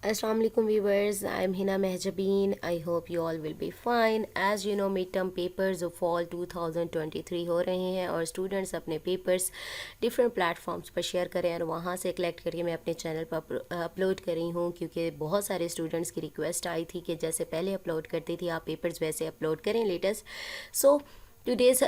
Assalamu alaikum viewers, I am Hina Mehjabeen. I hope you all will be fine. As you know, midterm papers of fall 2023 हो रहे हैं और students अपने papers different platforms पर share करें और वहाँ से कलेक्ट करके मैं अपने चैनल पर अपलोड कर रही हूँ, क्योंकि बहुत सारे स्टूडेंट्स की रिक्वेस्ट आई थी कि जैसे पहले अपलोड करती थी आप पेपर्स वैसे अपलोड करें लेटेस्ट। सो टुडेज़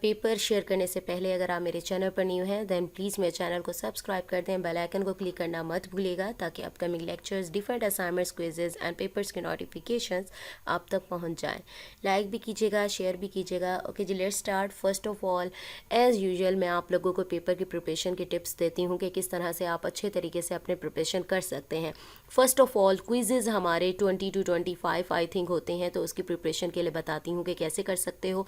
पेपर शेयर करने से पहले अगर आप मेरे चैनल पर न्यू हैं देन प्लीज़ मेरे चैनल को सब्सक्राइब कर दें, बेल आइकन को क्लिक करना मत भूलिएगा ताकि upcoming lectures, different assignments, quizzes and papers के नोटिफिकेशंस आप तक पहुंच जाएं। लाइक भी कीजिएगा, शेयर भी कीजिएगा। Okay ji, let's start. First of all as usual मैं आप लोगों को पेपर की प्रिपरेशन की टिप्स देती हूँ कि किस तरह से आप अच्छे तरीके से अपने प्रिपरेशन कर सकते हैं। फर्स्ट ऑफ ऑल क्विजेज़ हमारे 20 to 25 आई थिंक होते हैं, तो उसकी प्रिपरेशन के लिए बताती हूँ कि कैसे कर सकते हो।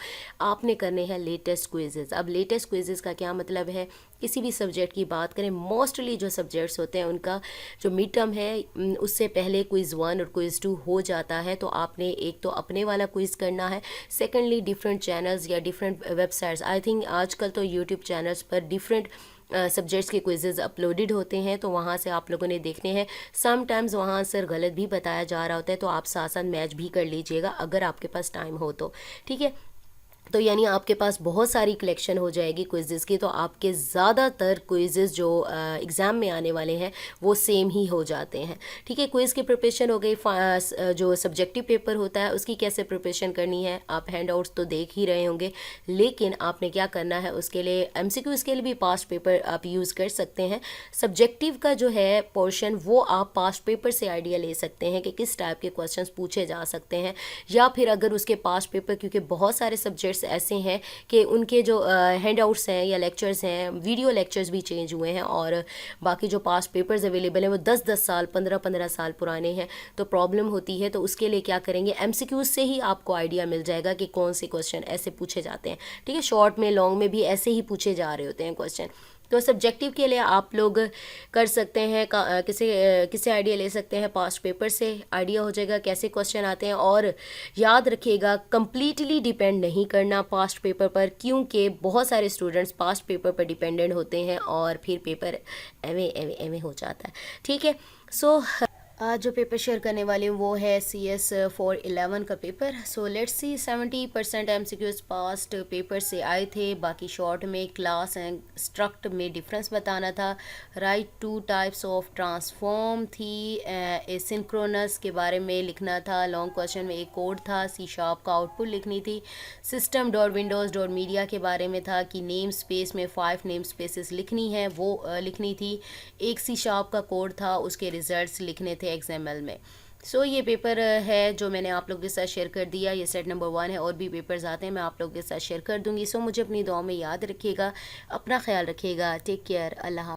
आपने करने हैं लेटेस्ट क्विजेज़। अब लेटेस्ट क्विजेज़ का क्या मतलब है, किसी भी सब्जेक्ट की बात करें, मोस्टली जो सब्जेक्ट्स होते हैं उनका जो मिड टर्म है उससे पहले क्विज़ 1 और क्विज़ 2 हो जाता है, तो आपने एक तो अपने वाला क्विज़ करना है, सेकेंडली डिफरेंट चैनल्स या डिफरेंट वेबसाइट्स, आई थिंक आजकल तो यूट्यूब चैनल्स पर डिफरेंट सब्जेक्ट्स के क्विजेज़ अपलोडेड होते हैं, तो वहाँ से आप लोगों ने देखने हैं। समटाइम्स वहाँ आंसर गलत भी बताया जा रहा होता है, तो आप साथ साथ मैच भी कर लीजिएगा अगर आपके पास टाइम हो तो, ठीक है। तो यानी आपके पास बहुत सारी कलेक्शन हो जाएगी क्विज़ेज़ की, तो आपके ज़्यादातर क्विज़ेज़ जो एग्ज़ाम में आने वाले हैं वो सेम ही हो जाते हैं, ठीक है। क्विज़ की प्रिपरेशन हो गई। जो सब्जेक्टिव पेपर होता है उसकी कैसे प्रिपरेशन करनी है, आप हैंड आउट्स तो देख ही रहे होंगे, लेकिन आपने क्या करना है उसके लिए MCQs के लिए भी पास्ट पेपर आप यूज़ कर सकते हैं। सब्जेक्टिव का जो है पोर्शन वो आप पास्ट पेपर से आइडिया ले सकते हैं कि किस टाइप के क्वेश्चंस पूछे जा सकते हैं, या फिर अगर उसके पास्ट पेपर, क्योंकि बहुत सारे सब्जेक्ट्स ऐसे हैं कि उनके जो हैंड आउट्स हैं या लेक्चर्स हैं, वीडियो लेक्चर्स भी चेंज हुए हैं और बाकी जो पास्ट पेपर्स अवेलेबल हैं वो 10-10 साल 15-15 साल पुराने हैं, तो प्रॉब्लम होती है। तो उसके लिए क्या करेंगे, MCQs से ही आपको आइडिया मिल जाएगा कि कौन से क्वेश्चन ऐसे पूछे जाते हैं, ठीक है। शॉर्ट में लॉन्ग में भी ऐसे ही पूछे जा रहे होते हैं क्वेश्चन। तो सब्जेक्टिव के लिए आप लोग कर सकते हैं किसे आइडिया ले सकते हैं, पास्ट पेपर से आइडिया हो जाएगा कैसे क्वेश्चन आते हैं। और याद रखिएगा कंप्लीटली डिपेंड नहीं करना पास्ट पेपर पर, क्योंकि बहुत सारे स्टूडेंट्स पास्ट पेपर पर डिपेंडेंट होते हैं और फिर पेपर एवे हो जाता है, ठीक है। सो आज जो पेपर शेयर करने वाली हूँ वो है CS 411 का paper. So let's see 70% MCQs past paper से आए थे, बाकी शॉर्ट में क्लास एंड स्ट्रक्ट में डिफरेंस बताना था, right two types of transform थी, एसिंक्रोनस के बारे में लिखना था, लॉन्ग क्वेश्चन में एक कोड था, C# का आउटपुट लिखनी थी, system dot Windows dot media के बारे में था कि नेम स्पेस में 5 नेम स्पेसेस लिखनी है वो लिखनी थी, एक C# का कोड था, उसके रिजल्ट्स लिखने थे XML में। सो ये पेपर है जो मैंने आप लोगों के साथ शेयर कर दिया, ये सेट नंबर 1 है, और भी पेपर्स आते हैं मैं आप लोगों के साथ शेयर कर दूंगी। सो मुझे अपनी दुआ में याद रखिएगा, अपना ख्याल रखिएगा, टेक केयर, अल्लाह।